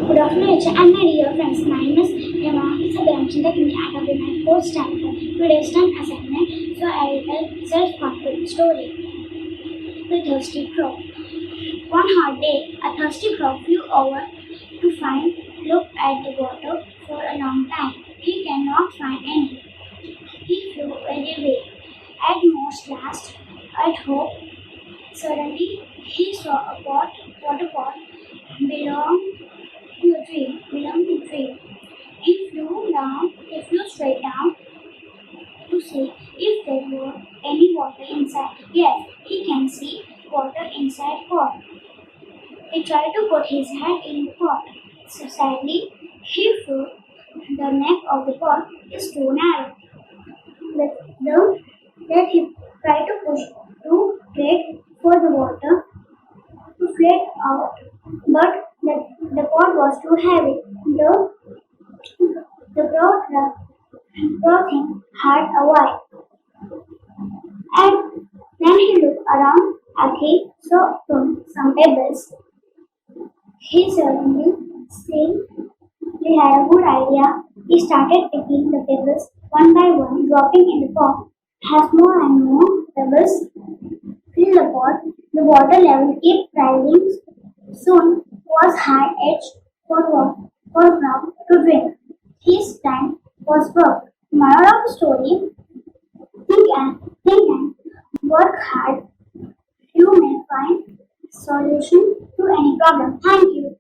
Good afternoon, teacher, and my dear friends. My name is Hemavathi D. I have been my fourth standard. Today's time assignment, so I will tell self-confident story. The thirsty crow. One hot day, a thirsty crow flew over to look at the water for a long time. He cannot find any. He flew very way. At most last, at hope. Suddenly, he saw a water pot belong to a tree. He flew straight down to see if there were any water inside. Yes, he can see water inside pot. He tried to put his head in the pot. So sadly, he flew. The neck of the pot is too narrow. That he tried to push to get for the water to float out, but the pot was too heavy. The thing had a while, and then he looked around and he saw some pebbles. He suddenly seemed he had a good idea. He started picking the pebbles one by one, dropping in the pot. As more and more pebbles fill the pot, the water level kept rising. Soon was high edge for Brown to drink. His time was up. Moral of the story: think and work hard. You may find solution to any problem. Thank you.